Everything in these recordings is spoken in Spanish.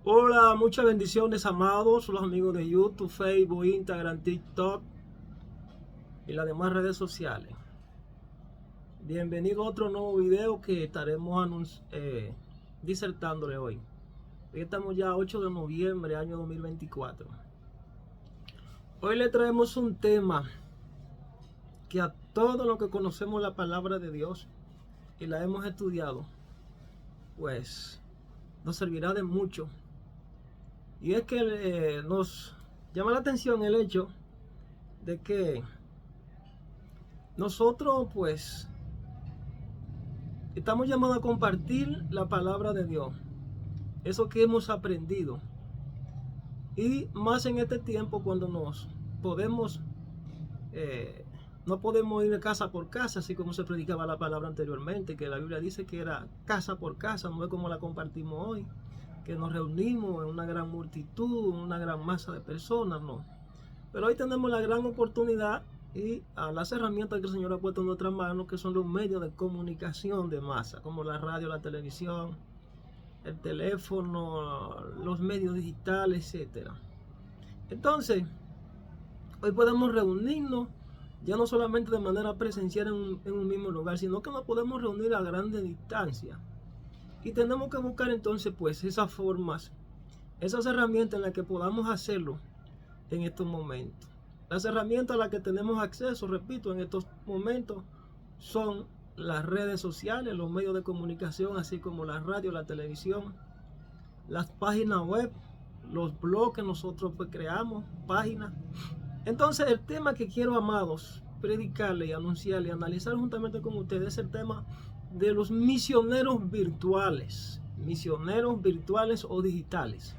Hola, muchas bendiciones, amados, los amigos de YouTube, Facebook, Instagram, TikTok y las demás redes sociales. Bienvenido a otro nuevo video que estaremos disertándole hoy. Hoy estamos ya 8 de noviembre, año 2024. Hoy le traemos un tema que a todos los que conocemos la palabra de Dios y la hemos estudiado, pues nos servirá de mucho. Y es que nos llama la atención el hecho de que nosotros pues estamos llamados a compartir la palabra de Dios, eso que hemos aprendido, y más en este tiempo cuando no podemos ir de casa por casa, así como se predicaba la palabra anteriormente, que la Biblia dice que era casa por casa, no es como la compartimos hoy, que nos reunimos en una gran multitud, una gran masa de personas, no. Pero hoy tenemos la gran oportunidad y a las herramientas que el Señor ha puesto en nuestras manos, que son los medios de comunicación de masa, como la radio, la televisión, el teléfono, los medios digitales, etc. Entonces, hoy podemos reunirnos, ya no solamente de manera presencial en un mismo lugar, sino que nos podemos reunir a grandes distancias. Y tenemos que buscar entonces pues esas formas, esas herramientas en las que podamos hacerlo en estos momentos. Las herramientas a las que tenemos acceso, repito, en estos momentos son las redes sociales, los medios de comunicación, así como la radio, la televisión, las páginas web, los blogs que nosotros pues creamos, páginas. Entonces el tema que quiero, amados, predicarle y anunciarle y analizar juntamente con ustedes es el tema de los misioneros virtuales o digitales.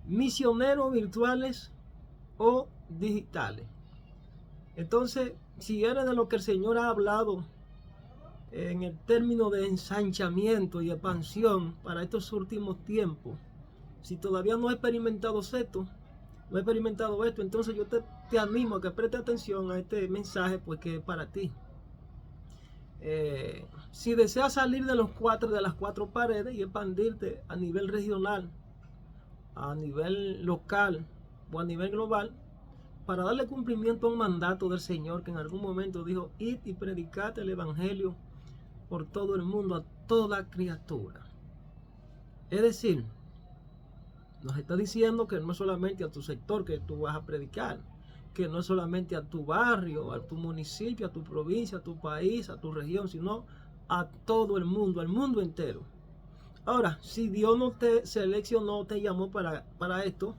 Misioneros virtuales o digitales. Entonces, si eres de lo que el Señor ha hablado en el término de ensanchamiento y expansión para estos últimos tiempos, si todavía no has experimentado esto, entonces yo te animo a que preste atención a este mensaje, pues que es para ti. Si deseas salir de las cuatro paredes y expandirte a nivel regional, a nivel local o a nivel global, para darle cumplimiento a un mandato del Señor que en algún momento dijo: id y predicad el evangelio por todo el mundo a toda criatura. Es decir, nos está diciendo que no es solamente a tu sector que tú vas a predicar, que no es solamente a tu barrio, a tu municipio, a tu provincia, a tu país, a tu región, sino a todo el mundo, al mundo entero. Ahora, si Dios no te seleccionó, te llamó para esto,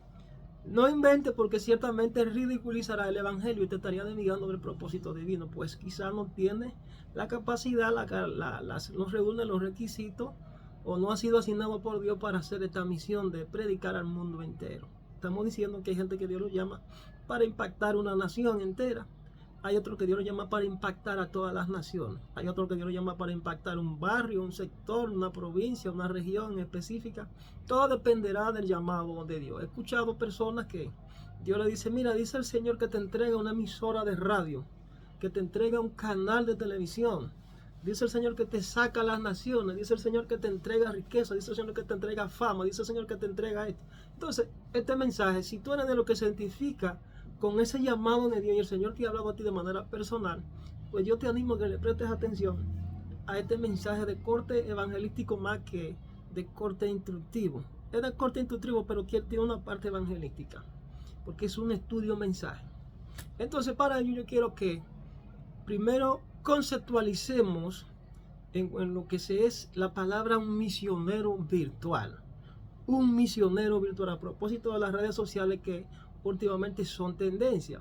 no inventes, porque ciertamente ridiculizará el evangelio y te estaría denegando del propósito divino, pues quizás no tiene la capacidad, no reúne los requisitos o no ha sido asignado por Dios para hacer esta misión de predicar al mundo entero. Estamos diciendo que hay gente que Dios lo llama para impactar una nación entera. Hay otro que Dios lo llama para impactar a todas las naciones. Hay otro que Dios lo llama para impactar un barrio, un sector, una provincia, una región específica. Todo dependerá del llamado de Dios. He escuchado personas que Dios le dice: mira, dice el Señor que te entrega una emisora de radio, que te entrega un canal de televisión. Dice el Señor que te saca a las naciones. Dice el Señor que te entrega riqueza. Dice el Señor que te entrega fama. Dice el Señor que te entrega esto. Entonces, este mensaje, si tú eres de lo que se identifica con ese llamado de Dios y el Señor te ha hablado a ti de manera personal, pues yo te animo a que le prestes atención a este mensaje de corte evangelístico más que de corte instructivo. Es de corte instructivo, pero que tiene una parte evangelística, porque es un estudio mensaje. Entonces, para ello yo quiero que primero conceptualicemos en lo que es la palabra un misionero virtual. Un misionero virtual, a propósito de las redes sociales que últimamente son tendencia.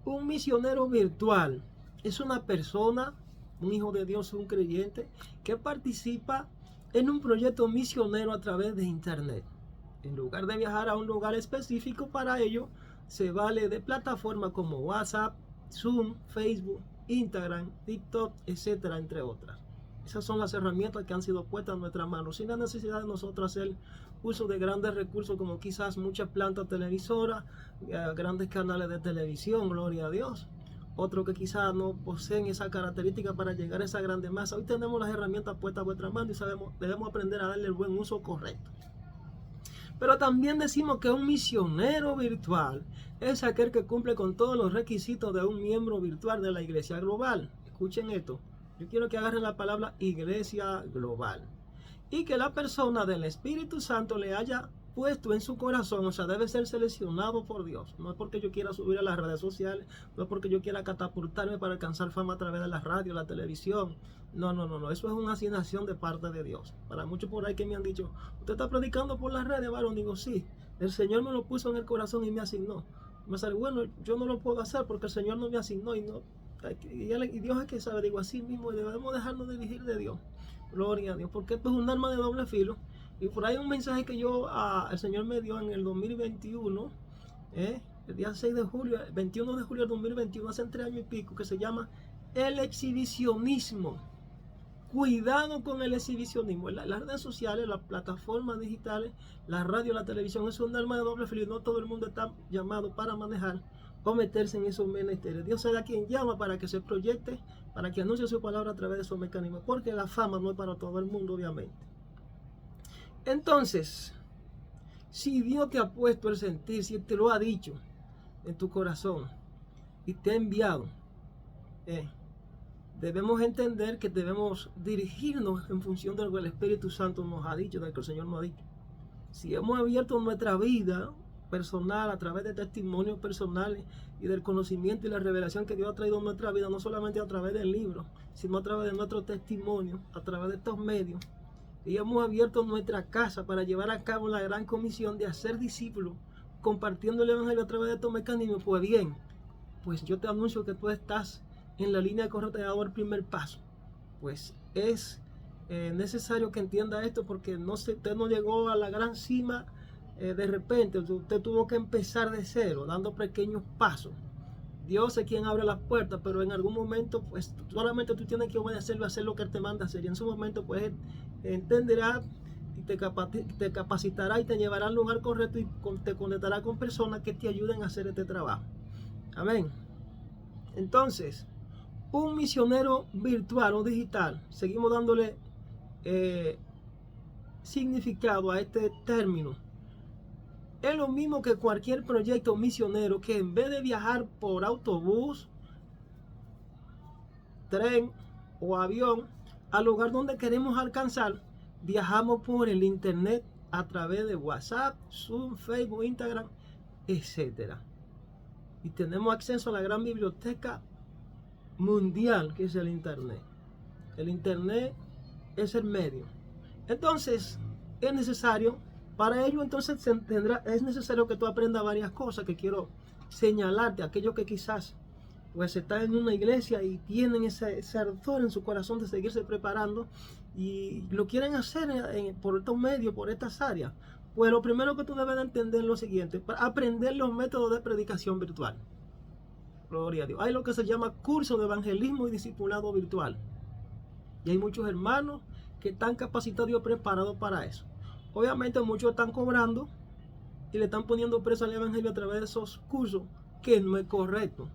Un misionero virtual es una persona, un hijo de Dios, un creyente, que participa en un proyecto misionero a través de internet. En lugar de viajar a un lugar específico para ello, se vale de plataformas como WhatsApp, Zoom, Facebook, Instagram, TikTok, etcétera, entre otras. Esas son las herramientas que han sido puestas en nuestras manos, sin la necesidad de nosotros hacer uso de grandes recursos como quizás muchas plantas televisoras, grandes canales de televisión, gloria a Dios. Otros que quizás no poseen esa característica para llegar a esa grande masa. Hoy tenemos las herramientas puestas a vuestra mano y debemos aprender a darle el buen uso correcto. Pero también decimos que un misionero virtual es aquel que cumple con todos los requisitos de un miembro virtual de la iglesia global. Escuchen esto. Yo quiero que agarren la palabra iglesia global. Y que la persona del Espíritu Santo le haya puesto en su corazón, o sea, debe ser seleccionado por Dios. No es porque yo quiera subir a las redes sociales, no es porque yo quiera catapultarme para alcanzar fama a través de la radio, la televisión. No, eso es una asignación de parte de Dios. Para muchos por ahí que me han dicho, ¿usted está predicando por las redes, varón? Digo, sí, el Señor me lo puso en el corazón y me asignó. Me sale, bueno, yo no lo puedo hacer porque el Señor no me asignó y Dios es que sabe, digo, así mismo, y debemos dejarnos dirigir de Dios. Gloria a Dios, porque esto es un arma de doble filo. Y por ahí un mensaje que el Señor me dio en el 2021, el día 6 de julio, 21 de julio del 2021, hace 3 años y pico, que se llama el exhibicionismo. Cuidado con el exhibicionismo. Las redes sociales, las plataformas digitales, la radio, la televisión, es un arma de doble filo y no todo el mundo está llamado para manejar o meterse en esos menesteres. Dios será quien llama para que se proyecte, para que anuncie su palabra a través de esos mecanismos, porque la fama no es para todo el mundo, obviamente. Entonces, si Dios te ha puesto el sentir, si te lo ha dicho en tu corazón y te ha enviado, debemos entender que debemos dirigirnos en función de lo que el Espíritu Santo nos ha dicho, de lo que el Señor nos ha dicho. Si hemos abierto nuestra vida personal a través de testimonios personales y del conocimiento y la revelación que Dios ha traído en nuestra vida, no solamente a través del libro, sino a través de nuestro testimonio, a través de estos medios, y hemos abierto nuestra casa para llevar a cabo la gran comisión de hacer discípulos, compartiendo el evangelio a través de estos mecanismos, pues bien, pues yo te anuncio que tú estás en la línea correcta de dar el primer paso. Pues es necesario que entienda esto, porque usted no llegó a la gran cima de repente. Usted tuvo que empezar de cero, dando pequeños pasos. Dios es quien abre las puertas, pero en algún momento pues solamente tú tienes que obedecerlo, hacer lo que Él te manda hacer, y en su momento pues Él entenderá y te capacitará y te llevará al lugar correcto y te conectará con personas que te ayuden a hacer este trabajo. Amén. Entonces, un misionero virtual o digital, seguimos dándole significado a este término, es lo mismo que cualquier proyecto misionero, que en vez de viajar por autobús, tren o avión al lugar donde queremos alcanzar, viajamos por el internet a través de WhatsApp, Zoom, Facebook, Instagram, etc. Y tenemos acceso a la gran biblioteca mundial que es el internet. El internet es el medio. Entonces, es necesario, para ello entonces es necesario que tú aprendas varias cosas que quiero señalarte. Aquellos que quizás pues están en una iglesia y tienen ese ardor en su corazón de seguirse preparando y lo quieren hacer por estos medios, por estas áreas. Pues lo primero que tú debes de entender es lo siguiente: para aprender los métodos de predicación virtual. Gloria a Dios. Hay lo que se llama curso de evangelismo y discipulado virtual. Y hay muchos hermanos que están capacitados y preparados para eso. Obviamente muchos están cobrando y le están poniendo precio al evangelio a través de esos cursos, que no es correcto.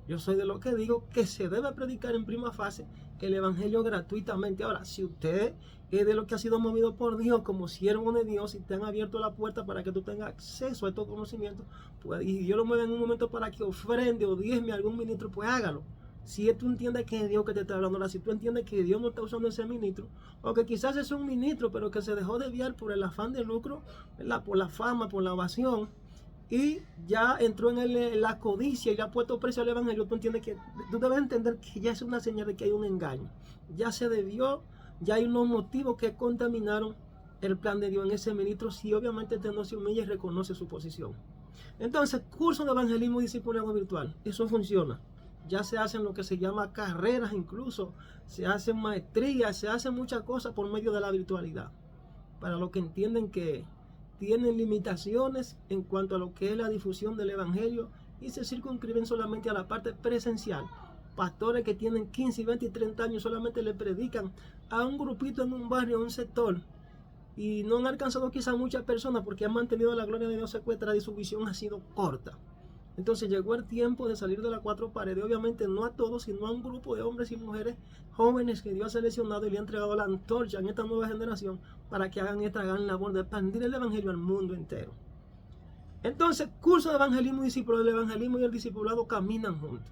Yo soy de los que digo que se debe predicar en prima fase el evangelio gratuitamente. Ahora, si usted es de lo que ha sido movido por Dios como siervo de Dios y te han abierto la puerta para que tú tengas acceso a estos conocimientos, pues, y Dios lo mueve en un momento para que ofrende o diezme a algún ministro, pues hágalo. Si tú entiendes que es Dios que te está hablando, ahora, si tú entiendes que Dios no está usando ese ministro, o que quizás es un ministro, pero que se dejó desviar por el afán de lucro, ¿verdad? Por la fama, por la ovación, y ya entró en la codicia y le ha puesto precio al evangelio, tú debes entender que ya es una señal de que hay un engaño. Ya se debió, ya hay unos motivos que contaminaron el plan de Dios en ese ministro, si obviamente este no se humilla y reconoce su posición. Entonces, curso de evangelismo y discipulado virtual, eso funciona. Ya se hacen lo que se llama carreras, incluso se hacen maestrías, se hacen muchas cosas por medio de la virtualidad. Para los que entienden que tienen limitaciones en cuanto a lo que es la difusión del evangelio y se circunscriben solamente a la parte presencial. Pastores que tienen 15, 20 y 30 años solamente le predican a un grupito en un barrio, en un sector, y no han alcanzado quizás muchas personas porque han mantenido la gloria de Dios secuestrada y su visión ha sido corta. Entonces llegó el tiempo de salir de las cuatro paredes, obviamente no a todos, sino a un grupo de hombres y mujeres jóvenes que Dios ha seleccionado y le ha entregado la antorcha en esta nueva generación para que hagan esta gran labor de expandir el evangelio al mundo entero. Entonces, curso de evangelismo y discipulado, el evangelismo y el discipulado caminan juntos.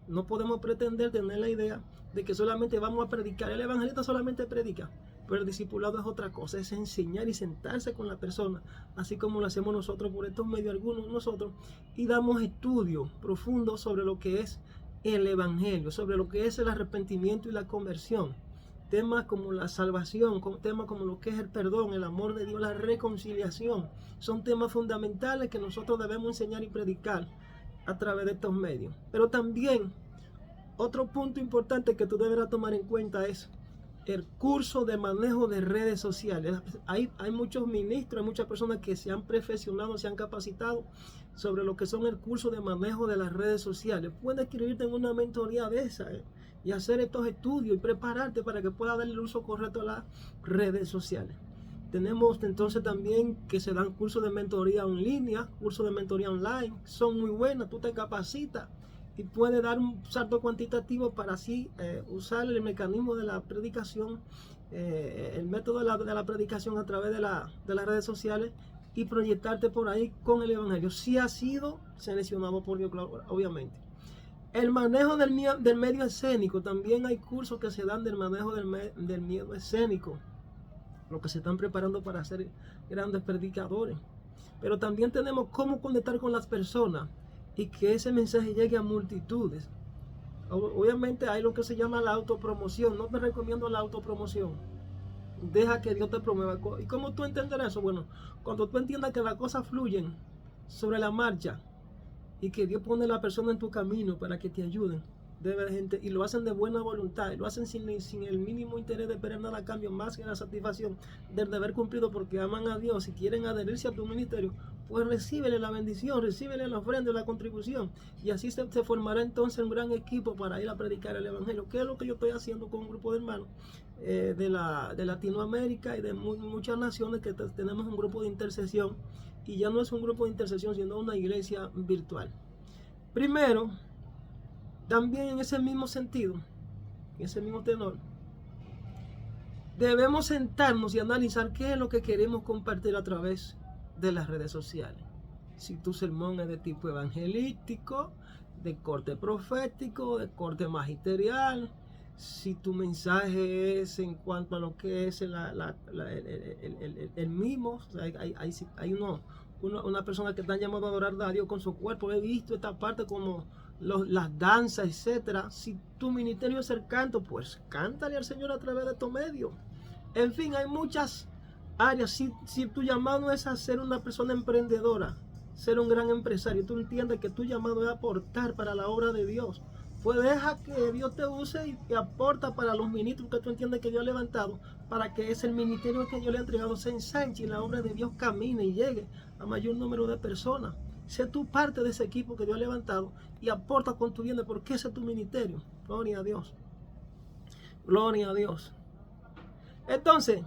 No podemos pretender tener la idea de que solamente vamos a predicar. El evangelista solamente predica, pero el discipulado es otra cosa, es enseñar y sentarse con la persona, así como lo hacemos nosotros por estos medios, algunos de nosotros, y damos estudio profundo sobre lo que es el evangelio, sobre lo que es el arrepentimiento y la conversión. Temas como la salvación, temas como lo que es el perdón, el amor de Dios, la reconciliación, son temas fundamentales que nosotros debemos enseñar y predicar a través de estos medios. Pero también otro punto importante que tú deberás tomar en cuenta es el curso de manejo de redes sociales. Hay muchos ministros, hay muchas personas que se han perfeccionado, se han capacitado sobre lo que son el curso de manejo de las redes sociales. Puedes inscribirte en una mentoría de esa y hacer estos estudios y prepararte para que puedas darle el uso correcto a las redes sociales. Tenemos entonces también que se dan cursos de mentoría en línea, cursos de mentoría online, son muy buenas, tú te capacitas y puedes dar un salto cuantitativo para así usar el mecanismo de la predicación, el método de la predicación a través de las redes sociales y proyectarte por ahí con el evangelio. Si has sido seleccionado por Dios, obviamente. El manejo del medio escénico, también hay cursos que se dan del manejo del medio escénico, los que se están preparando para ser grandes predicadores. Pero también tenemos cómo conectar con las personas y que ese mensaje llegue a multitudes. Obviamente hay lo que se llama la autopromoción. No te recomiendo la autopromoción. Deja que Dios te promueva. ¿Y cómo tú entenderás eso? Bueno, cuando tú entiendas que las cosas fluyen sobre la marcha y que Dios pone a la persona en tu camino para que te ayuden, debe de gente, y lo hacen de buena voluntad, y lo hacen sin el mínimo interés de esperar nada a cambio, más que la satisfacción del deber cumplido, porque aman a Dios y quieren adherirse a tu ministerio, pues recíbele la bendición, recíbele la ofrenda, la contribución, y así se formará entonces un gran equipo para ir a predicar el evangelio, que es lo que yo estoy haciendo con un grupo de hermanos de Latinoamérica y de muchas naciones, que tenemos un grupo de intercesión, y ya no es un grupo de intercesión, sino una iglesia virtual. Primero, también en ese mismo sentido, en ese mismo tenor, debemos sentarnos y analizar qué es lo que queremos compartir a través de las redes sociales. Si tu sermón es de tipo evangelístico, de corte profético, de corte magisterial, si tu mensaje es en cuanto a lo que es el mimo, o sea, hay una persona que está llamada a adorar a Dios con su cuerpo. He visto esta parte como las danzas, etcétera. Si tu ministerio es el canto, pues cántale al Señor a través de tu medio. En fin, hay muchas áreas. Si tu llamado es a ser una persona emprendedora, ser un gran empresario, tú entiendes que tu llamado es aportar para la obra de Dios, pues deja que Dios te use y aporta para los ministros que tú entiendes que Dios ha levantado, para que ese ministerio que Dios le ha entregado se ensanche y la obra de Dios camine y llegue a mayor número de personas. Sé tú parte de ese equipo que Dios ha levantado y aporta con tu bien, porque ese es tu ministerio. Gloria a Dios. Gloria a Dios. Entonces,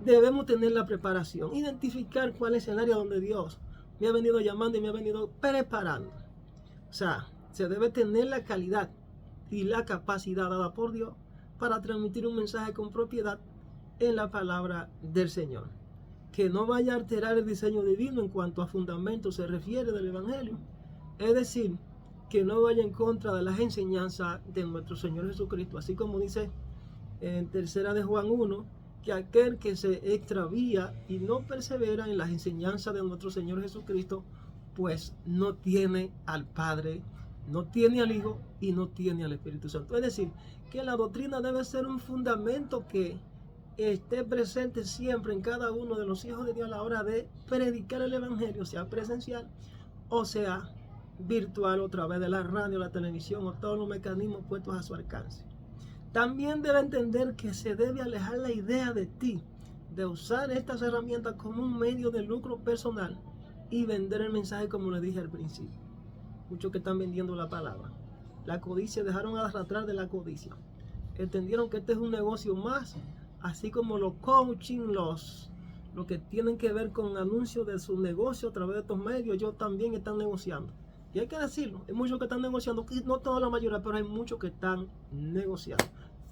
debemos tener la preparación, identificar cuál es el área donde Dios me ha venido llamando y me ha venido preparando. O sea, se debe tener la calidad y la capacidad dada por Dios para transmitir un mensaje con propiedad en la palabra del Señor, que no vaya a alterar el diseño divino en cuanto a fundamentos se refiere del Evangelio. Es decir, que no vaya en contra de las enseñanzas de nuestro Señor Jesucristo, así como dice en 3 de Juan 1, que aquel que se extravía y no persevera en las enseñanzas de nuestro Señor Jesucristo, pues no tiene al Padre, no tiene al Hijo y no tiene al Espíritu Santo. Es decir, que la doctrina debe ser un fundamento que esté presente siempre en cada uno de los hijos de Dios a la hora de predicar el Evangelio, sea presencial o sea virtual, o a través de la radio, la televisión o todos los mecanismos puestos a su alcance. También debe entender que se debe alejar la idea de ti de usar estas herramientas como un medio de lucro personal y vender el mensaje, como le dije al principio. Muchos que están vendiendo la palabra. La codicia, dejaron arrastrar de la codicia. Entendieron que este es un negocio más, así como los coaching, lo que tienen que ver con anuncios de su negocio a través de estos medios, ellos también están negociando. Y hay que decirlo, hay muchos que están negociando, no toda la mayoría, pero hay muchos que están negociando.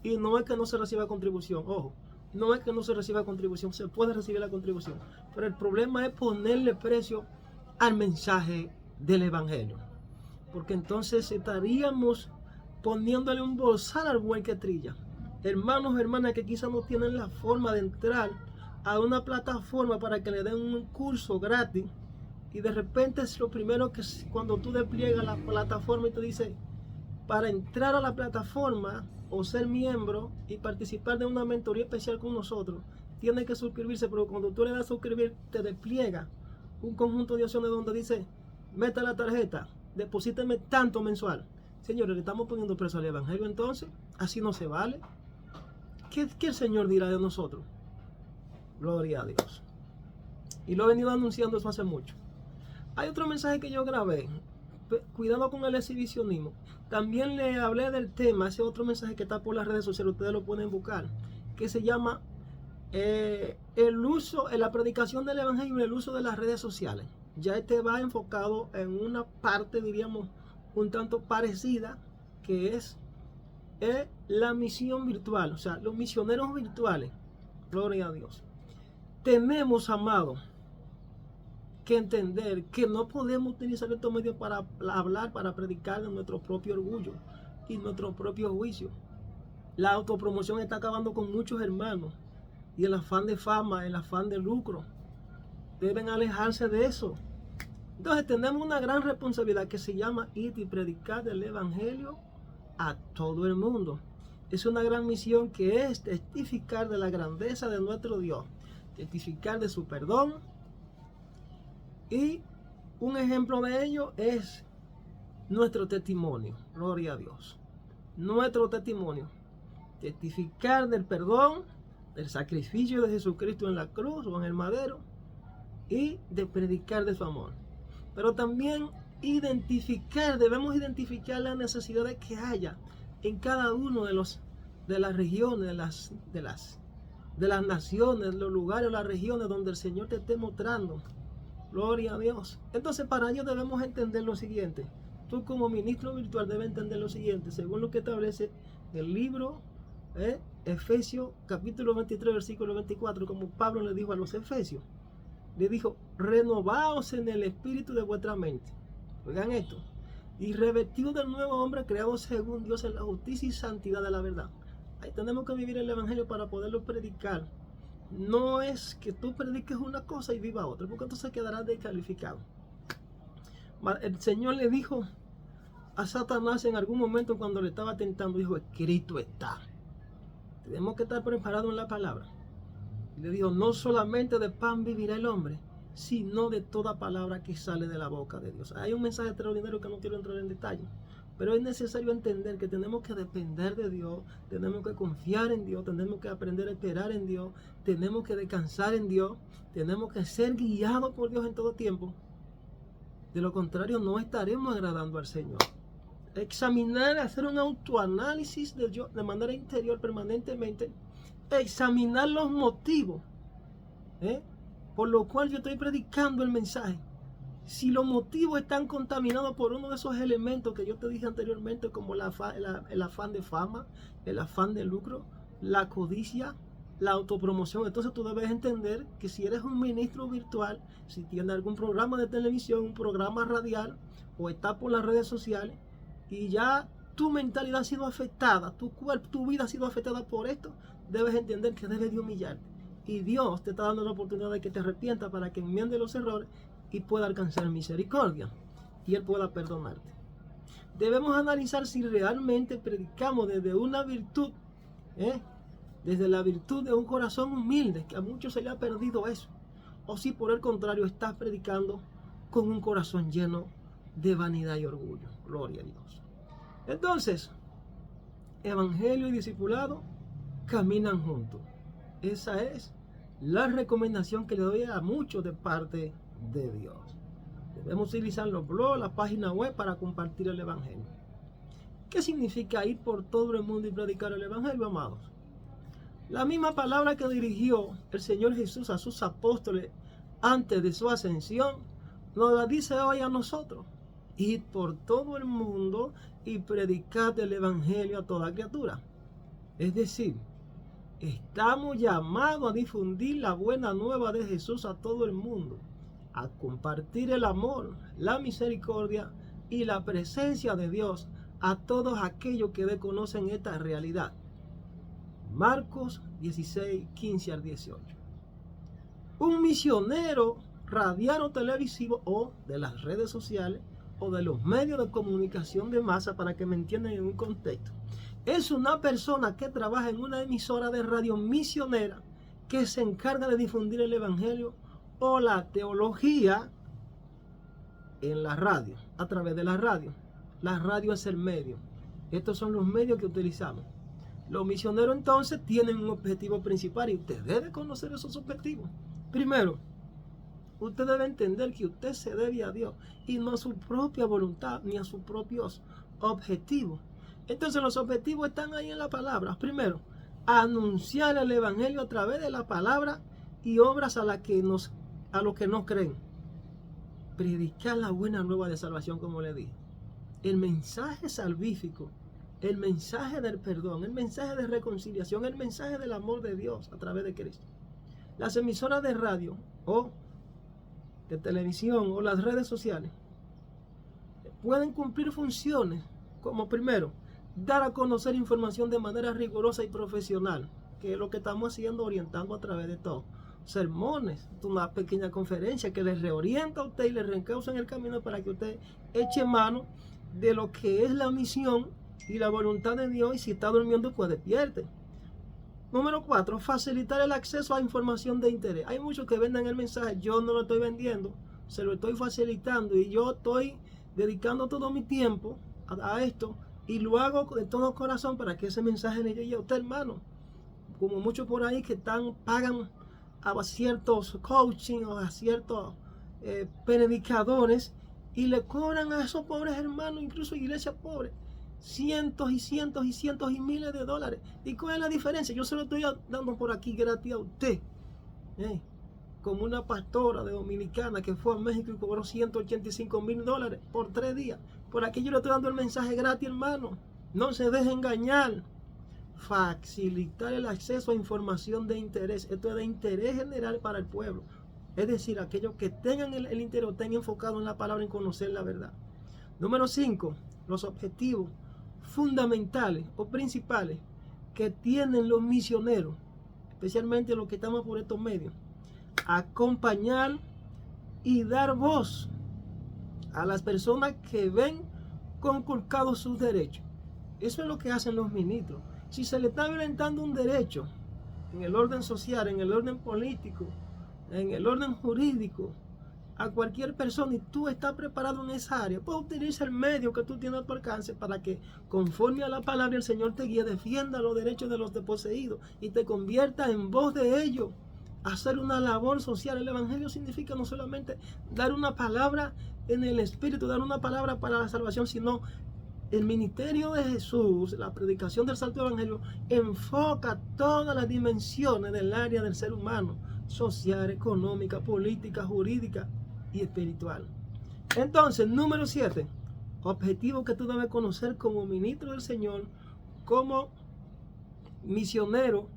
Y no es que no se reciba contribución, ojo, no es que no se reciba contribución, se puede recibir la contribución. Pero el problema es ponerle precio al mensaje del Evangelio. Porque entonces estaríamos poniéndole un bozal al buey que trilla. Hermanos, hermanas que quizás no tienen la forma de entrar a una plataforma para que le den un curso gratis, y de repente es lo primero que cuando tú despliegas la plataforma y te dice, para entrar a la plataforma o ser miembro y participar de una mentoría especial con nosotros, tiene que suscribirse. Pero cuando tú le das a suscribir, te despliega un conjunto de opciones donde dice, meta la tarjeta, deposíteme tanto mensual. Señores, le estamos poniendo precio al Evangelio. Entonces así no se vale. ¿Qué el Señor dirá de nosotros? Gloria a Dios. Y lo he venido anunciando eso hace mucho. Hay otro mensaje que yo grabé, cuidado con el exhibicionismo. También le hablé del tema, ese otro mensaje que está por las redes sociales, ustedes lo pueden buscar, que se llama el uso, en la predicación del Evangelio y el uso de las redes sociales. Ya este va enfocado en una parte, diríamos, un tanto parecida, que es la misión virtual, o sea, los misioneros virtuales. Gloria a Dios. Tenemos, amados, que entender que no podemos utilizar estos medios para hablar, para predicar de nuestro propio orgullo y nuestro propio juicio. La autopromoción está acabando con muchos hermanos, y el afán de fama, el afán de lucro, deben alejarse de eso. Entonces tenemos una gran responsabilidad que se llama ir y predicar el Evangelio a todo el mundo. Es una gran misión que es testificar de la grandeza de nuestro Dios, testificar de su perdón. Y un ejemplo de ello es nuestro testimonio. Gloria a Dios. Nuestro testimonio. Testificar del perdón, del sacrificio de Jesucristo en la cruz o en el madero, y de predicar de su amor. Pero también debemos identificar las necesidades que haya en cada uno de las regiones, de las naciones, los lugares, las regiones donde el Señor te esté mostrando. Gloria a Dios. Entonces, para ello debemos entender lo siguiente. Tú como ministro virtual debes entender lo siguiente, según lo que establece el libro Efesios capítulo 23 versículo 24, como Pablo le dijo a los efesios. Le dijo, renovaos en el espíritu de vuestra mente. Oigan esto. Y revestidos del nuevo hombre creado según Dios en la justicia y santidad de la verdad. Ahí tenemos que vivir el Evangelio para poderlo predicar. No es que tú prediques una cosa y viva otra, porque entonces quedarás descalificado. El Señor le dijo a Satanás en algún momento cuando le estaba tentando, dijo, escrito está. Tenemos que estar preparados en la palabra. Le dijo, no solamente de pan vivirá el hombre, sino de toda palabra que sale de la boca de Dios. Hay un mensaje extraordinario que no quiero entrar en detalle, pero es necesario entender que tenemos que depender de Dios, tenemos que confiar en Dios, tenemos que aprender a esperar en Dios, tenemos que descansar en Dios, tenemos que ser guiados por Dios en todo tiempo. De lo contrario, no estaremos agradando al Señor. Examinar, hacer un autoanálisis de Dios de manera interior permanentemente, examinar los motivos por lo cual yo estoy predicando el mensaje. Si los motivos están contaminados por uno de esos elementos que yo te dije anteriormente, como el afán de fama, el afán de lucro, la codicia, la autopromoción, entonces tú debes entender que si eres un ministro virtual, si tienes algún programa de televisión, un programa radial, o estás por las redes sociales, y ya tu mentalidad ha sido afectada, tu cuerpo, tu vida ha sido afectada por esto, debes entender que debes de humillarte. Y Dios te está dando la oportunidad de que te arrepientas para que enmiende los errores y pueda alcanzar misericordia y Él pueda perdonarte. Debemos analizar si realmente predicamos desde una virtud, desde la virtud de un corazón humilde, que a muchos se le ha perdido eso, o si por el contrario estás predicando con un corazón lleno de vanidad y orgullo. Gloria a Dios. Entonces, evangelio y discipulado caminan juntos. Esa es la recomendación que le doy a muchos de parte de Dios. Debemos utilizar los blogs, la página web para compartir el Evangelio. ¿Qué significa ir por todo el mundo y predicar el Evangelio, amados? La misma palabra que dirigió el Señor Jesús a sus apóstoles antes de su ascensión, nos la dice hoy a nosotros. id por todo el mundo y predicad el evangelio a toda criatura. Es decir, estamos llamados a difundir la buena nueva de Jesús a todo el mundo, a compartir el amor, la misericordia y la presencia de Dios a todos aquellos que desconocen esta realidad. Marcos 16, 15 al 18. Un misionero radial o televisivo o de las redes sociales o de los medios de comunicación de masa, para que me entiendan en un contexto, es una persona que trabaja en una emisora de radio misionera que se encarga de difundir el evangelio o la teología en la radio, a través de la radio. La radio es el medio. Estos son los medios que utilizamos. Los misioneros entonces tienen un objetivo principal y usted debe conocer esos objetivos. Primero, usted debe entender que usted se debe a Dios y no a su propia voluntad ni a sus propios objetivos. Entonces los objetivos están ahí en la palabra. Primero, anunciar el evangelio a través de la palabra y obras a los que no creen. Predicar la buena nueva de salvación, como le dije. El mensaje salvífico, el mensaje del perdón, el mensaje de reconciliación, el mensaje del amor de Dios a través de Cristo. Las emisoras de radio o de televisión o las redes sociales pueden cumplir funciones como, primero, dar a conocer información de manera rigurosa y profesional, que es lo que estamos haciendo, orientando a través de todo. Sermones, una pequeña conferencia que les reorienta a usted y les reencausa en el camino para que usted eche mano de lo que es la misión y la voluntad de Dios, y si está durmiendo pues despierte. Número 4, facilitar el acceso a información de interés. Hay muchos que venden el mensaje, yo no lo estoy vendiendo, se lo estoy facilitando y yo estoy dedicando todo mi tiempo a esto y lo hago de todo corazón para que ese mensaje le llegue a usted, hermano. Como muchos por ahí que pagan a ciertos coaching o a ciertos predicadores y le cobran a esos pobres hermanos, incluso iglesias pobres, cientos y cientos y cientos y miles de dólares. ¿Y cuál es la diferencia? Yo se lo estoy dando por aquí gratis a usted. Como una pastora de Dominicana que fue a México y cobró $185,000 por 3 días. Por aquí yo le estoy dando el mensaje gratis, hermano. No se deje engañar. Facilitar el acceso a información de interés. Esto es de interés general para el pueblo. Es decir, aquellos que tengan el interés, estén enfocados en la palabra, en conocer la verdad. Número 5. Los objetivos fundamentales o principales que tienen los misioneros, especialmente los que estamos por estos medios: acompañar y dar voz a las personas que ven conculcados sus derechos. Eso es lo que hacen los ministros. Si se le está violentando un derecho en el orden social, en el orden político, en el orden jurídico, a cualquier persona, y tú estás preparado en esa área, pues utiliza el medio que tú tienes a tu alcance para que, conforme a la palabra, el Señor te guíe, defienda los derechos de los desposeídos y te convierta en voz de ellos. Hacer una labor social. El evangelio significa no solamente dar una palabra en el espíritu, dar una palabra para la salvación, sino el ministerio de Jesús, la predicación del santo evangelio, enfoca todas las dimensiones del área del ser humano: social, económica, política, jurídica y espiritual. Entonces, número 7, objetivo que tú debes conocer como ministro del Señor, como misionero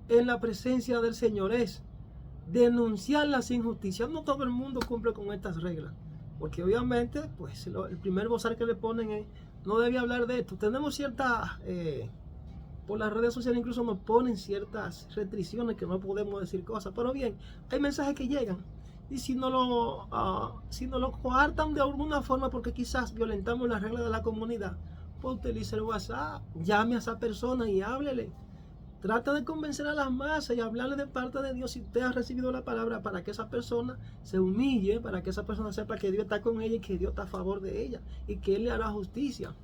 en la presencia del Señor, es denunciar las injusticias. No todo el mundo cumple con estas reglas, porque obviamente pues el primer bozal que le ponen es: no debe hablar de esto. Tenemos ciertas, por las redes sociales incluso nos ponen ciertas restricciones que no podemos decir cosas, pero bien, hay mensajes que llegan, y si no lo coartan de alguna forma porque quizás violentamos las reglas de la comunidad, pues utilice el WhatsApp, llame a esa persona y háblele. Trata de convencer a las masas y hablarle de parte de Dios si usted ha recibido la palabra, para que esa persona se humille, para que esa persona sepa que Dios está con ella y que Dios está a favor de ella y que Él le hará justicia.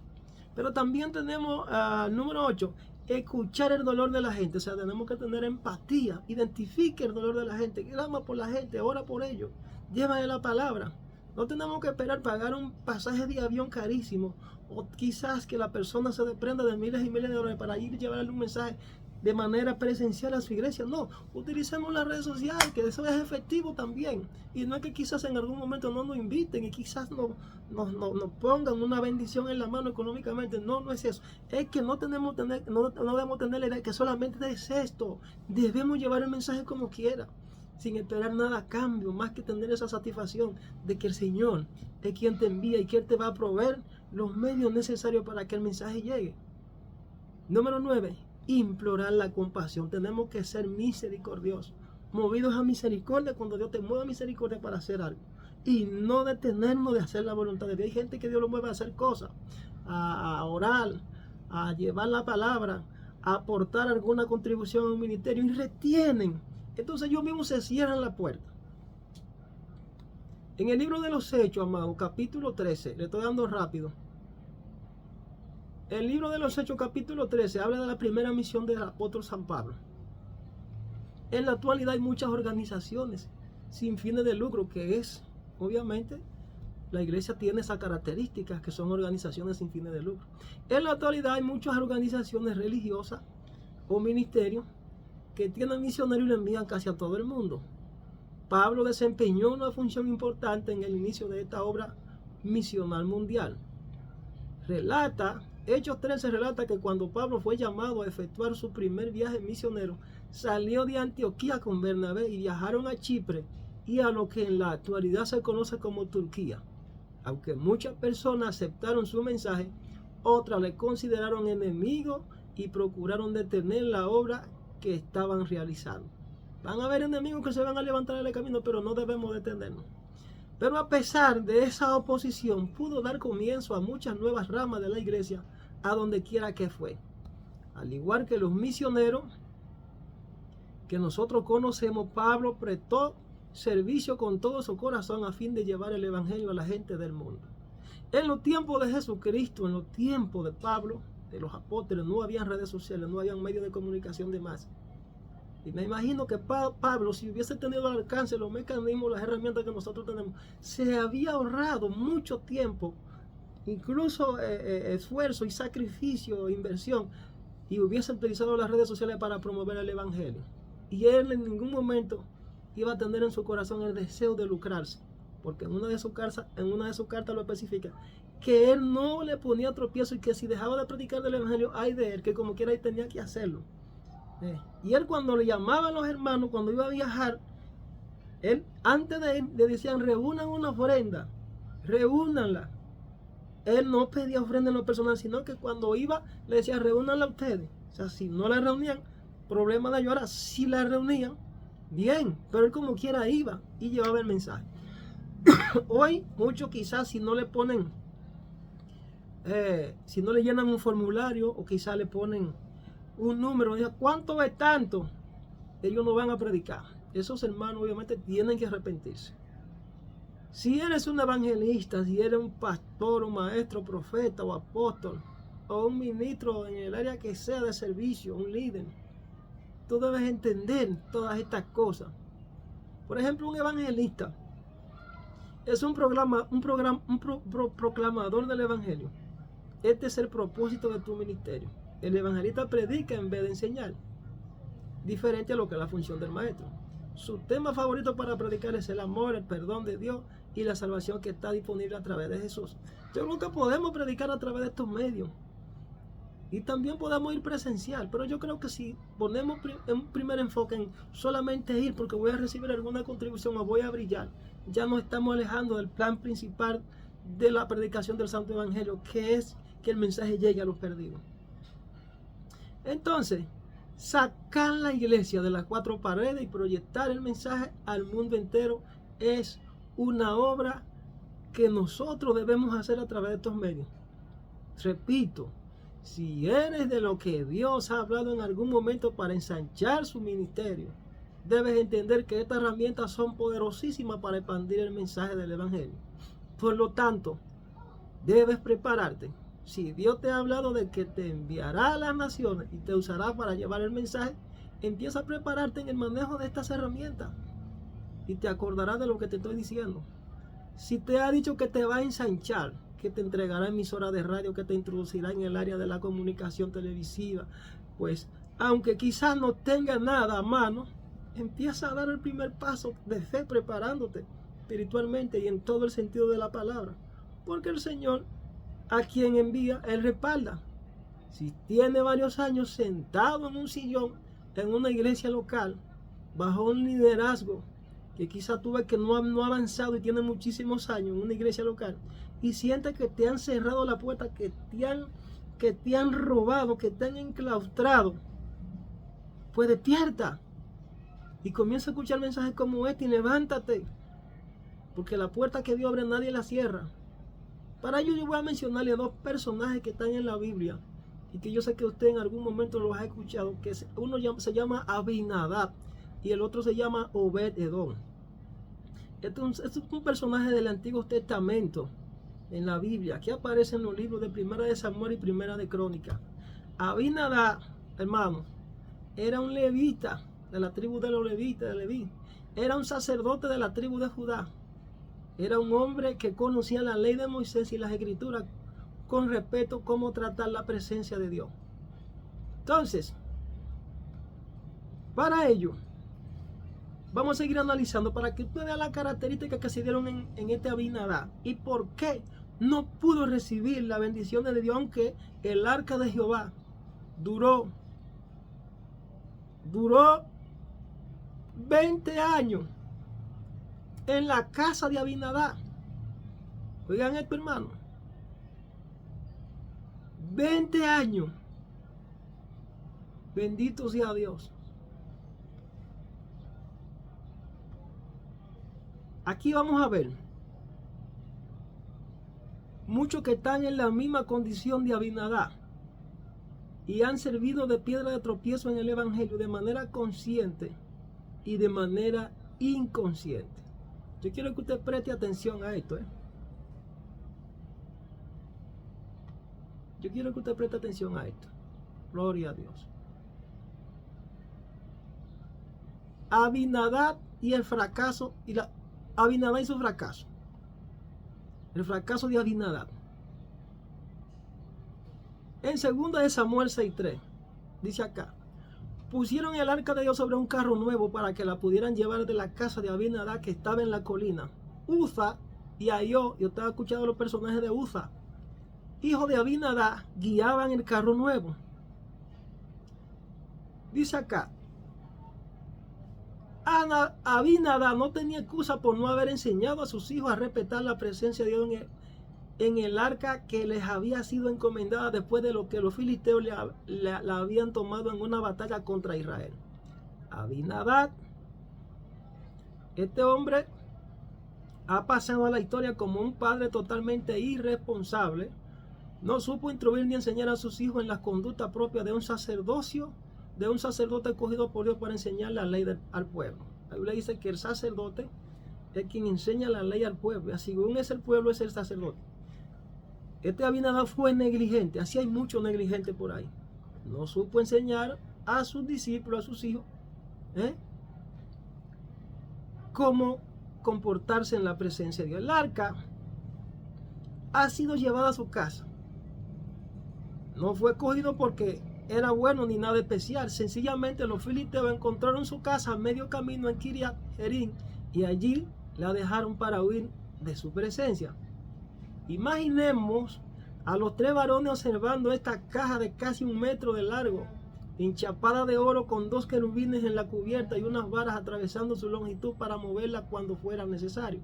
Pero también tenemos, número 8, escuchar el dolor de la gente. O sea, tenemos que tener empatía. Identifique el dolor de la gente, clama por la gente, ora por ellos, llévale la palabra. No tenemos que esperar pagar un pasaje de avión carísimo, o quizás que la persona se desprenda de miles y miles de dólares para ir y llevarle un mensaje de manera presencial a su iglesia. No, utilicemos las redes sociales, que eso es efectivo también. Y no es que quizás en algún momento no nos inviten y quizás nos pongan una bendición en la mano económicamente. No, no es eso. Es que no debemos tener la idea que solamente es esto. Debemos llevar el mensaje como quiera, sin esperar nada a cambio, más que tener esa satisfacción de que el Señor es quien te envía y que Él te va a proveer los medios necesarios para que el mensaje llegue. Número 9. Implorar la compasión. Tenemos que ser misericordiosos, movidos a misericordia cuando Dios te mueve a misericordia para hacer algo, y no detenernos de hacer la voluntad de Dios. Hay gente que Dios lo mueve a hacer cosas, a orar, a llevar la palabra, a aportar alguna contribución a un ministerio, y retienen. Entonces ellos mismos se cierran la puerta. En el libro de los Hechos, amado, capítulo 13, le estoy dando rápido. El libro de los Hechos, capítulo 13, habla de la primera misión del apóstol San Pablo. En la actualidad hay muchas organizaciones sin fines de lucro, que es, obviamente, la iglesia tiene esas características, que son organizaciones sin fines de lucro. En la actualidad hay muchas organizaciones religiosas o ministerios que tienen misioneros y lo envían casi a todo el mundo. Pablo desempeñó una función importante en el inicio de esta obra misional mundial. Hechos 13 relata que cuando Pablo fue llamado a efectuar su primer viaje misionero, salió de Antioquía con Bernabé y viajaron a Chipre y a lo que en la actualidad se conoce como Turquía. Aunque muchas personas aceptaron su mensaje, otras le consideraron enemigo y procuraron detener la obra que estaban realizando. Van a haber enemigos que se van a levantar en el camino, pero no debemos detenernos. Pero a pesar de esa oposición, pudo dar comienzo a muchas nuevas ramas de la iglesia, a donde quiera que fue. Al igual que los misioneros que nosotros conocemos, Pablo prestó servicio con todo su corazón a fin de llevar el evangelio a la gente del mundo. En los tiempos de Jesucristo, en los tiempos de Pablo, de los apóstoles, no había redes sociales, no había medios de comunicación de masa. Y me imagino que Pablo, si hubiese tenido al alcance los mecanismos, las herramientas que nosotros tenemos, se había ahorrado mucho tiempo, incluso esfuerzo y sacrificio, inversión, y hubiese utilizado las redes sociales para promover el evangelio. Y él en ningún momento iba a tener en su corazón el deseo de lucrarse, porque en una de sus cartas lo especifica, que él no le ponía tropiezo y que si dejaba de predicar el evangelio, ay de él, que como quiera él tenía que hacerlo. Y él, cuando le llamaban los hermanos, cuando iba a viajar, él, antes de ir, le decían: reúnan una ofrenda, reúnanla. Él no pedía ofrenda en lo personal, sino que cuando iba le decía: reúnanla ustedes. O sea, si no la reunían, problema de ellos. Ahora, si la reunían, bien, pero él como quiera iba y llevaba el mensaje. Hoy muchos quizás si no le ponen, si no le llenan un formulario, o quizás le ponen un número, dice cuánto es tanto, ellos no van a predicar. Esos hermanos obviamente tienen que arrepentirse. Si eres un evangelista, si eres un pastor, un maestro, profeta o apóstol, o un ministro en el área que sea de servicio, un líder, tú debes entender todas estas cosas. Por ejemplo, un evangelista es un proclamador del evangelio. Este es el propósito de tu ministerio. El evangelista predica en vez de enseñar, diferente a lo que es la función del maestro. Su tema favorito para predicar es el amor, el perdón de Dios y la salvación que está disponible a través de Jesús. Yo creo que podemos predicar a través de estos medios y también podemos ir presencial, pero yo creo que si ponemos un primer enfoque en solamente ir porque voy a recibir alguna contribución o voy a brillar, ya nos estamos alejando del plan principal de la predicación del Santo Evangelio, que es que el mensaje llegue a los perdidos. Entonces, sacar la iglesia de las cuatro paredes y proyectar el mensaje al mundo entero es una obra que nosotros debemos hacer a través de estos medios. Repito, si eres de lo que Dios ha hablado en algún momento para ensanchar su ministerio, debes entender que estas herramientas son poderosísimas para expandir el mensaje del evangelio. Por lo tanto, debes prepararte. Si Dios te ha hablado de que te enviará a las naciones y te usará para llevar el mensaje, empieza a prepararte en el manejo de estas herramientas y te acordarás de lo que te estoy diciendo. Si te ha dicho que te va a ensanchar, que te entregará emisoras de radio, que te introducirá en el área de la comunicación televisiva, pues aunque quizás no tenga nada a mano, empieza a dar el primer paso de fe preparándote espiritualmente y en todo el sentido de la palabra. Porque el Señor, a quien envía, Él respalda. Si tiene varios años sentado en un sillón en una iglesia local, bajo un liderazgo que quizá tú ves que no ha avanzado y tiene muchísimos años en una iglesia local, y sientes que te han cerrado la puerta, que te han robado, que te han enclaustrado, pues despierta y comienza a escuchar mensajes como este y levántate, porque la puerta que Dios abre nadie la cierra. Para ello yo voy a mencionarle dos personajes que están en la Biblia y que yo sé que usted en algún momento los ha escuchado, que uno se llama Abinadab y el otro se llama Obed-Edom. Este es un personaje del Antiguo Testamento en la Biblia que aparece en los libros de Primera de Samuel y Primera de Crónica. Abinadab, hermano, era un levita de la tribu de los levitas, de Leví. Era un sacerdote de la tribu de Judá. Era un hombre que conocía la ley de Moisés y las escrituras con respeto cómo tratar la presencia de Dios. Entonces, para ello, vamos a seguir analizando para que usted vea las características que se dieron en este Abinadab y por qué no pudo recibir la bendición de Dios, aunque el arca de Jehová duró 20 años en la casa de Abinadab. Oigan esto, hermano. 20 años. Bendito sea Dios. Aquí vamos a ver muchos que están en la misma condición de Abinadab y han servido de piedra de tropiezo en el evangelio de manera consciente y de manera inconsciente. Yo quiero que usted preste atención a esto. Yo quiero que usted preste atención a esto. Gloria a Dios. Abinadab y el fracaso Abinadab y su fracaso. El fracaso de Abinadab. En 2 de Samuel 6:3 dice acá: pusieron el arca de Dios sobre un carro nuevo para que la pudieran llevar de la casa de Abinadab que estaba en la colina. Uza y Ahio, yo estaba escuchando los personajes de Uza, hijo de Abinadab, guiaban el carro nuevo. Dice acá: Abinadab no tenía excusa por no haber enseñado a sus hijos a respetar la presencia de Dios en el arca que les había sido encomendada después de lo que los filisteos la habían tomado en una batalla contra Israel. Abinadab, este hombre ha pasado a la historia como un padre totalmente irresponsable. No supo instruir ni enseñar a sus hijos en las conductas propias de un sacerdocio, de un sacerdote escogido por Dios para enseñar la ley al pueblo. La Biblia dice que el sacerdote es quien enseña la ley al pueblo, así según es el pueblo, es el sacerdote. Este Abinadab fue negligente, así hay muchos negligentes por ahí. No supo enseñar a sus discípulos, a sus hijos, cómo comportarse en la presencia de Dios. El arca ha sido llevada a su casa. No fue cogido porque era bueno ni nada especial. Sencillamente los filisteos encontraron su casa a medio camino en Kiriat Jearim y allí la dejaron para huir de su presencia. Imaginemos a los 3 varones observando esta caja de casi 1 metro de largo, enchapada de oro con 2 querubines en la cubierta y unas varas atravesando su longitud para moverla cuando fuera necesario.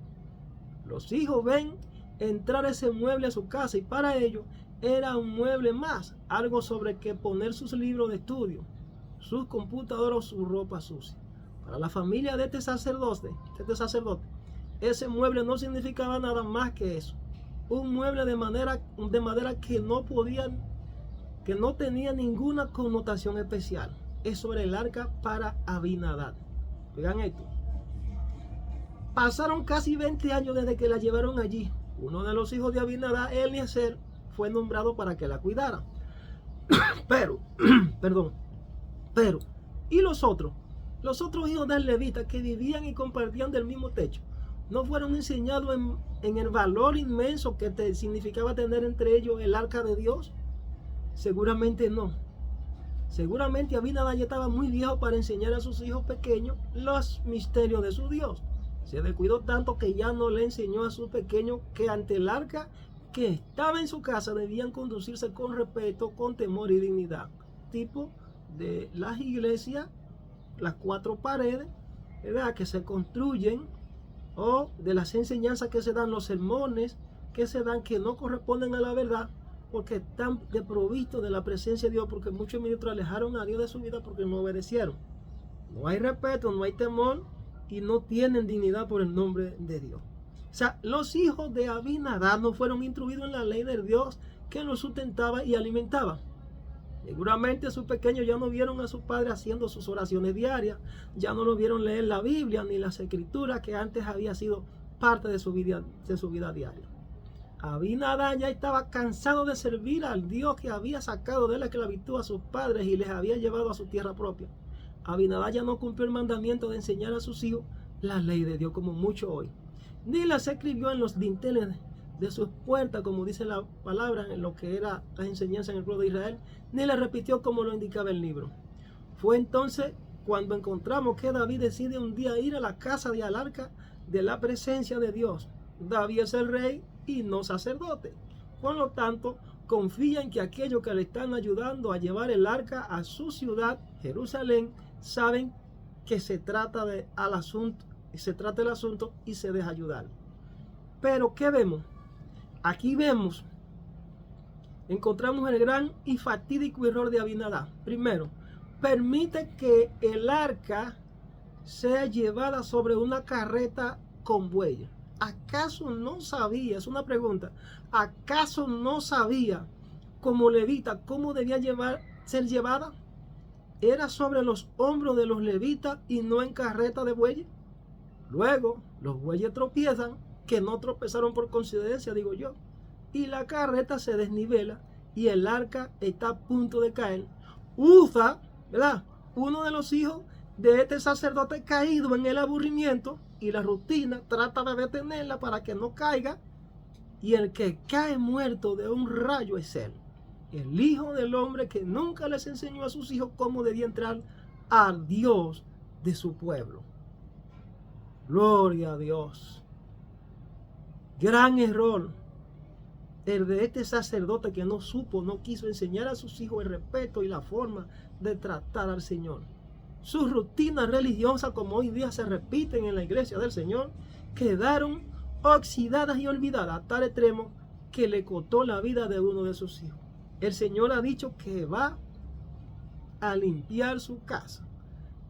Los hijos ven entrar ese mueble a su casa y para ellos era un mueble más, algo sobre que poner sus libros de estudio, sus computadoras, su ropa sucia. Para la familia de este sacerdote, ese mueble no significaba nada más que eso. Un mueble de madera que no tenía ninguna connotación especial. Eso era el arca para Abinadab. Oigan esto. Pasaron casi 20 años desde que la llevaron allí. Uno de los hijos de Abinadab, Eliezer, fue nombrado para que la cuidara. Pero, ¿y los otros? Los otros hijos del levita que vivían y compartían del mismo techo, ¿no fueron enseñados en el valor inmenso que significaba tener entre ellos el arca de Dios? Seguramente no. Seguramente Abinadab ya estaba muy viejo para enseñar a sus hijos pequeños los misterios de su Dios. Se descuidó tanto que ya no le enseñó a sus pequeños que ante el arca que estaba en su casa debían conducirse con respeto, con temor y dignidad. Tipo de las iglesias, las 4 paredes, ¿verdad?, que se construyen, o de las enseñanzas que se dan, los sermones que se dan que no corresponden a la verdad, porque están desprovistos de la presencia de Dios, porque muchos ministros alejaron a Dios de su vida porque no obedecieron. No hay respeto, no hay temor y no tienen dignidad por el nombre de Dios. O sea, los hijos de Abinadab no fueron instruidos en la ley de Dios que los sustentaba y alimentaba. Seguramente sus pequeños ya no vieron a su padre haciendo sus oraciones diarias, ya no lo vieron leer la Biblia ni las escrituras que antes había sido parte de su vida diaria. Abinadab ya estaba cansado de servir al Dios que había sacado de la esclavitud a sus padres y les había llevado a su tierra propia. Abinadab ya no cumplió el mandamiento de enseñar a sus hijos la ley de Dios como mucho hoy, ni las escribió en los dinteles de sus puertas, como dice la palabra, en lo que era la enseñanza en el pueblo de Israel, ni la repitió como lo indicaba el libro. Fue entonces cuando encontramos que David decide un día ir a la casa de al arca de la presencia de Dios. David es el rey y no sacerdote. Por lo tanto, confía en que aquellos que le están ayudando a llevar el arca a su ciudad, Jerusalén, saben que se trata el asunto y se deja ayudar. Pero ¿qué vemos? Aquí encontramos el gran y fatídico error de Abinadab. Primero, permite que el arca sea llevada sobre una carreta con bueyes. ¿Acaso no sabía? Es una pregunta. ¿Acaso no sabía como levita cómo debía ser llevada? Era sobre los hombros de los levitas y no en carreta de bueyes. Luego, los bueyes tropiezan, que no tropezaron por coincidencia, digo yo, y la carreta se desnivela y el arca está a punto de caer. Uza, ¿verdad?, uno de los hijos de este sacerdote caído en el aburrimiento y la rutina, trata de detenerla para que no caiga, y el que cae muerto de un rayo es él, el hijo del hombre que nunca les enseñó a sus hijos cómo debía entrar al Dios de su pueblo. Gloria a Dios. Gran error el de este sacerdote que no quiso enseñar a sus hijos el respeto y la forma de tratar al Señor. Sus rutinas religiosas, como hoy día se repiten en la iglesia del Señor, quedaron oxidadas y olvidadas a tal extremo que le costó la vida de uno de sus hijos. El Señor ha dicho que va a limpiar su casa.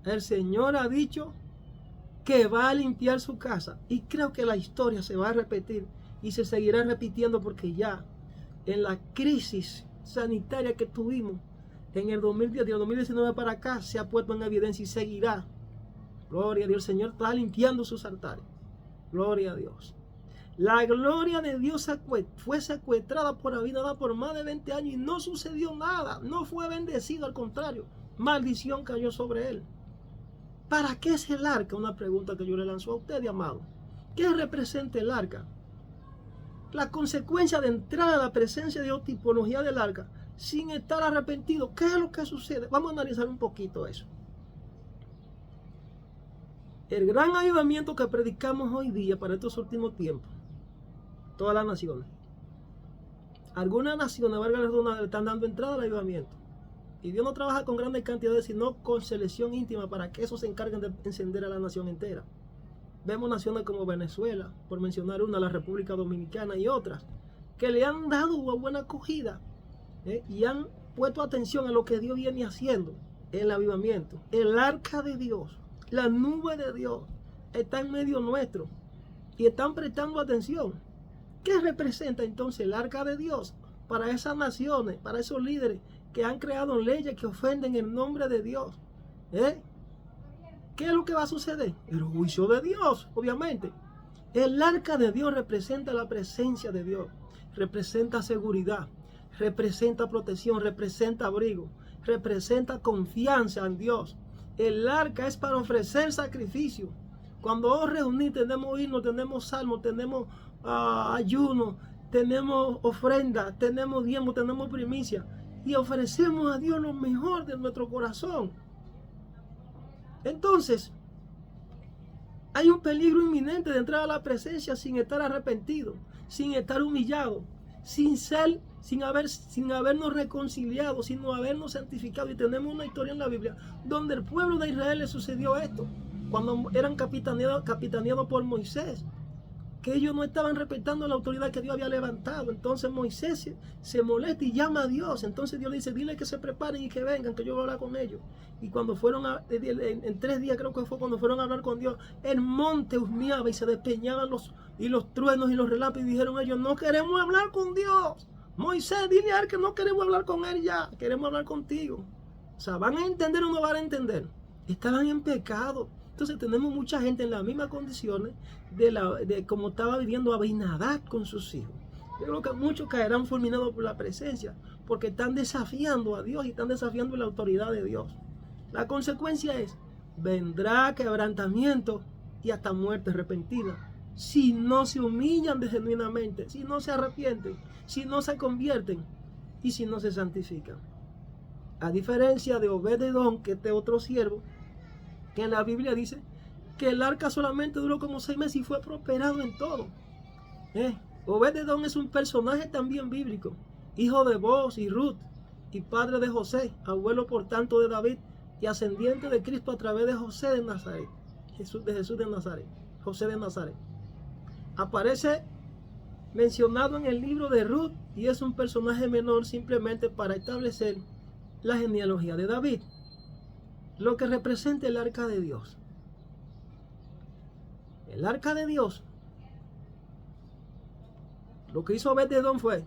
El Señor ha dicho que va a limpiar su casa, y creo que la historia se va a repetir y se seguirá repitiendo, porque ya en la crisis sanitaria que tuvimos en el 2010, del 2019 para acá, se ha puesto en evidencia y seguirá. Gloria a Dios. El Señor está limpiando sus altares. Gloria a Dios. La gloria de Dios fue secuestrada por Abinadab por más de 20 años y no sucedió nada. No fue bendecido, al contrario, maldición cayó sobre él. ¿Para qué es el arca? Una pregunta que yo le lanzo a usted, amado. ¿Qué representa el arca? La consecuencia de entrar a la presencia de Dios, tipología del arca, sin estar arrepentido. ¿Qué es lo que sucede? Vamos a analizar un poquito eso. El gran avivamiento que predicamos hoy día para estos últimos tiempos, todas las naciones. Algunas naciones, valga la redundancia, le están dando entrada al avivamiento. Y Dios no trabaja con grandes cantidades, sino con selección íntima para que esos se encarguen de encender a la nación entera. Vemos naciones como Venezuela, por mencionar una, la República Dominicana y otras, que le han dado una buena acogida y han puesto atención a lo que Dios viene haciendo en el avivamiento. El arca de Dios, la nube de Dios, está en medio nuestro y están prestando atención. ¿Qué representa entonces el arca de Dios para esas naciones, para esos líderes que han creado leyes que ofenden el nombre de Dios? ¿Qué es lo que va a suceder? El juicio de Dios, obviamente. El arca de Dios representa la presencia de Dios, representa seguridad, representa protección, representa abrigo, representa confianza en Dios. El arca es para ofrecer sacrificio. Cuando os reunís, tenemos himno, tenemos salmo, tenemos ayuno, tenemos ofrenda, tenemos diezmo, tenemos primicia. y ofrecemos a Dios lo mejor de nuestro corazón. Entonces, hay un peligro inminente de entrar a la presencia sin estar arrepentido, sin estar humillado, sin habernos reconciliado, sin habernos santificado. Y tenemos una historia en la Biblia donde el pueblo de Israel le sucedió esto, cuando eran capitaneados por Moisés, que ellos no estaban respetando la autoridad que Dios había levantado. Entonces Moisés se molesta y llama a Dios. Entonces Dios le dice, dile que se preparen y que vengan, que yo voy a hablar con ellos. Y cuando fueron, en 3 días creo que fue cuando fueron a hablar con Dios, el monte husmeaba y se despeñaban los truenos y los relámpagos, y dijeron ellos, no queremos hablar con Dios. Moisés, dile a él que no queremos hablar con él ya, queremos hablar contigo. O sea, ¿van a entender o no van a entender? Estaban en pecado. Entonces tenemos mucha gente en las mismas condiciones de como estaba viviendo Abinadab con sus hijos. Yo creo que muchos caerán fulminados por la presencia, porque están desafiando a Dios y están desafiando la autoridad de Dios. La consecuencia es, vendrá quebrantamiento y hasta muerte repentina, si no se humillan genuinamente, si no se arrepienten, si no se convierten y si no se santifican. A diferencia de Obed-Edom, que este otro siervo, que en la Biblia dice que el arca solamente duró como 6 meses y fue prosperado en todo. Obed-Edom es un personaje también bíblico, hijo de Booz y Ruth, y padre de José, abuelo por tanto de David, y ascendiente de Cristo a través de José de Nazaret, Jesús de Nazaret, José de Nazaret. Aparece mencionado en el libro de Ruth y es un personaje menor simplemente para establecer la genealogía de David, lo que representa el arca de Dios. El arca de Dios, lo que hizo Obed-Edom fue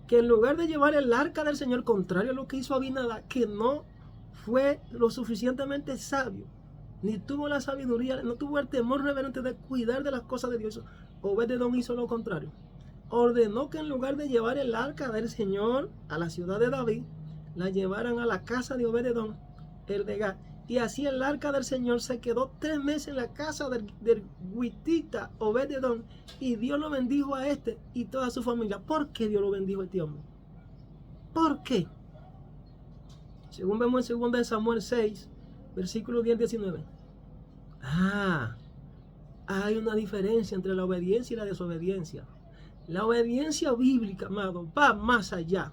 que en lugar de llevar el arca del Señor, contrario a lo que hizo Abinadab, que no fue lo suficientemente sabio, ni tuvo la sabiduría, no tuvo el temor reverente de cuidar de las cosas de Dios, Obed-Edom hizo lo contrario. Ordenó que en lugar de llevar el arca del Señor a la ciudad de David, la llevaran a la casa de Obed-Edom, el de Gat. Y así el arca del Señor se quedó 3 meses en la casa del huitita Obed-Edom, y Dios lo bendijo a este y toda su familia. ¿Por qué Dios lo bendijo a este hombre? ¿Por qué? Según vemos en 2 Samuel 6, versículos 10-19. Hay una diferencia entre la obediencia y la desobediencia. La obediencia bíblica, amado, va más allá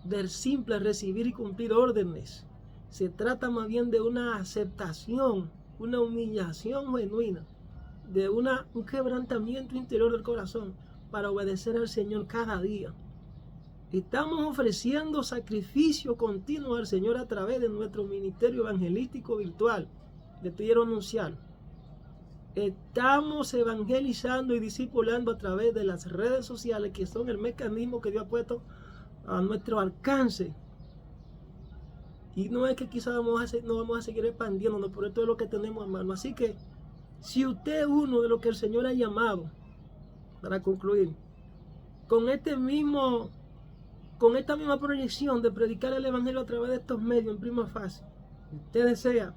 del simple recibir y cumplir órdenes. Se trata más bien de una aceptación, una humillación genuina, de un quebrantamiento interior del corazón para obedecer al Señor cada día. Estamos ofreciendo sacrificio continuo al Señor a través de nuestro ministerio evangelístico virtual. Le quiero anunciar. Estamos evangelizando y discipulando a través de las redes sociales, que son el mecanismo que Dios ha puesto a nuestro alcance. Y no es que quizás no vamos a seguir expandiéndonos, pero esto es lo que tenemos, hermano. Así que, si usted es uno de los que el Señor ha llamado, para concluir, con esta misma proyección de predicar el Evangelio a través de estos medios en prima fase, usted desea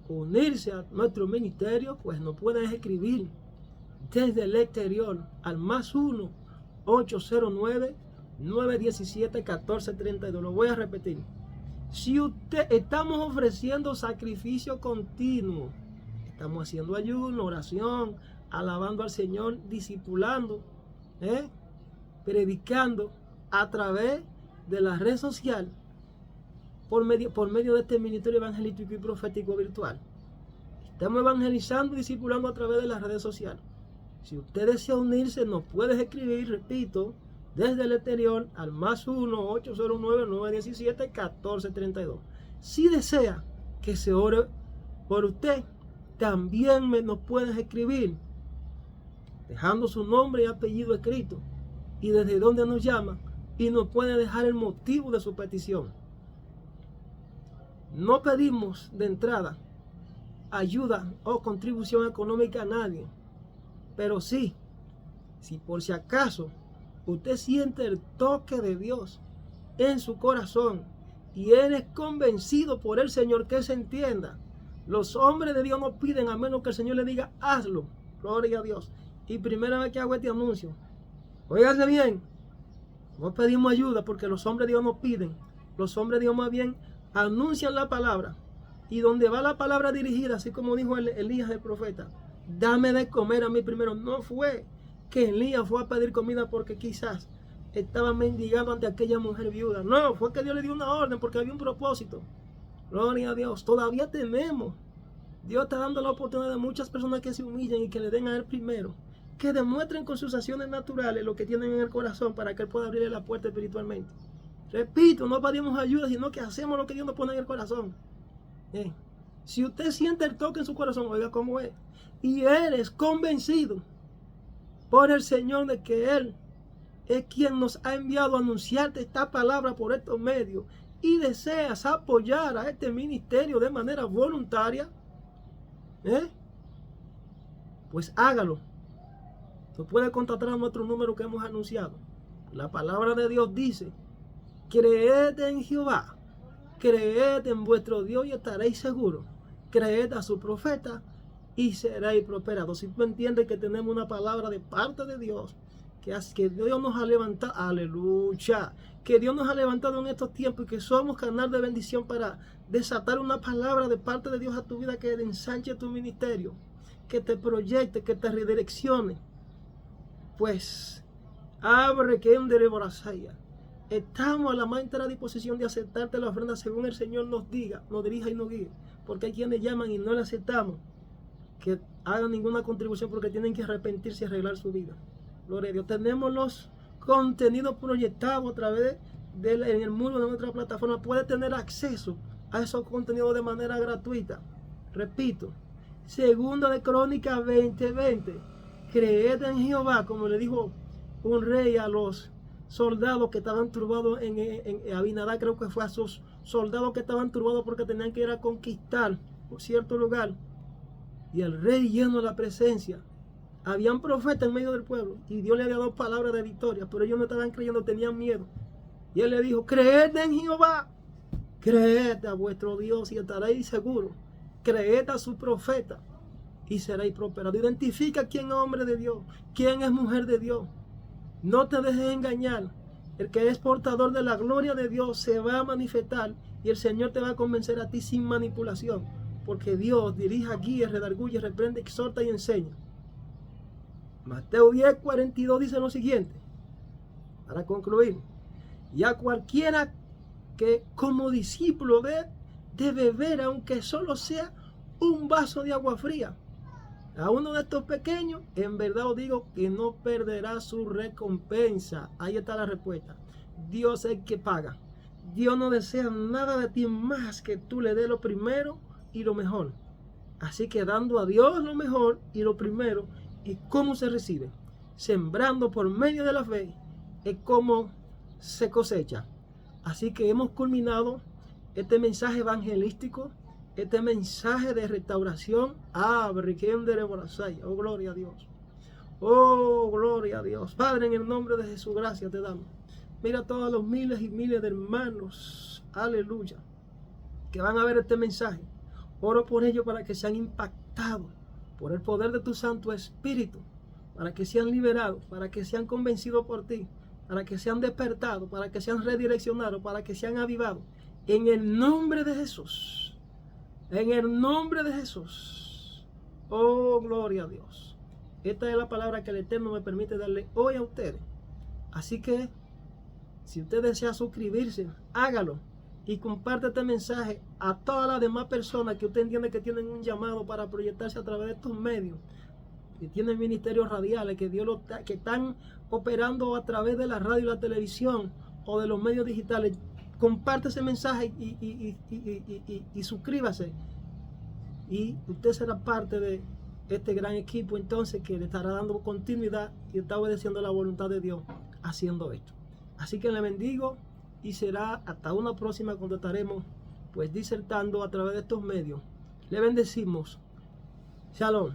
unirse a nuestro ministerio, pues nos pueden escribir desde el exterior al +1 809 917 1432. Lo voy a repetir. Si estamos ofreciendo sacrificio continuo, estamos haciendo ayuno, oración, alabando al Señor, discipulando, predicando a través de la red social, por medio de este ministerio evangelístico y profético virtual. Estamos evangelizando y discipulando a través de las redes sociales. Si usted desea unirse, nos puede escribir, repito, desde el exterior al +1 809 917 1432. Si desea que se ore por usted, también nos puedes escribir dejando su nombre y apellido escrito y desde donde nos llama, y nos puede dejar el motivo de su petición. No pedimos de entrada ayuda o contribución económica a nadie, pero sí, si por si acaso usted siente el toque de Dios en su corazón y eres convencido por el Señor, que se entienda, los hombres de Dios no piden a menos que el Señor le diga hazlo. Gloria a Dios. Y primera vez que hago este anuncio, óigase bien, No pedimos ayuda porque los hombres de Dios nos piden. Los hombres de Dios más bien anuncian la palabra. Y donde va la palabra dirigida, así como dijo Elías el profeta, dame de comer a mí primero. No fue que Elías fue a pedir comida porque quizás estaba mendigando ante aquella mujer viuda. No, fue que Dios le dio una orden porque había un propósito. Gloria a Dios. Todavía tenemos. Dios está dando la oportunidad de muchas personas que se humillen y que le den a Él primero. Que demuestren con sus acciones naturales lo que tienen en el corazón para que Él pueda abrirle la puerta espiritualmente. Repito, no pedimos ayuda, sino que hacemos lo que Dios nos pone en el corazón. Si usted siente el toque en su corazón, oiga cómo es, y eres convencido por el Señor de que Él es quien nos ha enviado a anunciarte esta palabra por estos medios y deseas apoyar a este ministerio de manera voluntaria, pues hágalo. Nos puede contactar a nuestro número que hemos anunciado. La palabra de Dios dice: creed en Jehová, creed en vuestro Dios y estaréis seguros. Creed a su profeta y seréis prosperados. Si tú entiendes que tenemos una palabra de parte de Dios, que Dios nos ha levantado, aleluya, que Dios nos ha levantado en estos tiempos y que somos canal de bendición para desatar una palabra de parte de Dios a tu vida que ensanche tu ministerio, que te proyecte, que te redireccione, pues abre que en dereborasaya. Estamos a la más entera disposición de aceptarte la ofrenda según el Señor nos diga, nos dirija y nos guíe. Porque hay quienes llaman y no le aceptamos que hagan ninguna contribución porque tienen que arrepentirse y arreglar su vida. Gloria a Dios. Tenemos los contenidos proyectados a través en el muro de nuestra plataforma. Puede tener acceso a esos contenidos de manera gratuita. Repito, Segunda de Crónicas 20:20. Creed en Jehová, como le dijo un rey a los soldados que estaban turbados en Abinadab, creo que fue a sus soldados que estaban turbados porque tenían que ir a conquistar por cierto lugar. Y el rey, lleno de la presencia, habían profetas en medio del pueblo y Dios le había dado palabras de victoria, pero ellos no estaban creyendo, tenían miedo. Y él le dijo: creed en Jehová, creed a vuestro Dios y estaréis seguros. Creed a su profeta y seréis prosperados. Identifica quién es hombre de Dios, quién es mujer de Dios. No te dejes engañar. El que es portador de la gloria de Dios se va a manifestar y el Señor te va a convencer a ti sin manipulación. Porque Dios dirige, guía, redarguye, reprende, exhorta y enseña. Mateo 10:42 dice lo siguiente, para concluir: y a cualquiera que como discípulo de beber, aunque solo sea un vaso de agua fría, a uno de estos pequeños, en verdad os digo que no perderá su recompensa. Ahí está la respuesta. Dios es el que paga. Dios no desea nada de ti más que tú le des lo primero y lo mejor. Así que dando a Dios lo mejor y lo primero, ¿y cómo se recibe? Sembrando por medio de la fe, es como se cosecha. Así que hemos culminado este mensaje evangelístico, este mensaje de restauración. Oh, gloria a Dios. Oh, gloria a Dios. Padre, en el nombre de Jesús, gracias te damos. Mira a todos los miles y miles de hermanos, aleluya, que van a ver este mensaje. Oro por ellos para que sean impactados por el poder de tu Santo Espíritu, para que sean liberados, para que sean convencidos por ti, para que sean despertados, para que sean redireccionados, para que sean avivados. En el nombre de Jesús. En el nombre de Jesús. Oh, gloria a Dios. Esta es la palabra que el Eterno me permite darle hoy a ustedes. Así que, si usted desea suscribirse, hágalo. Y comparte este mensaje a todas las demás personas que usted entiende que tienen un llamado para proyectarse a través de estos medios. Que tienen ministerios radiales, que están operando a través de la radio y la televisión o de los medios digitales. Comparte ese mensaje y suscríbase. Y usted será parte de este gran equipo entonces que le estará dando continuidad y está obedeciendo la voluntad de Dios haciendo esto. Así que le bendigo y será hasta una próxima cuando estaremos pues disertando a través de estos medios. Le bendecimos. Shalom.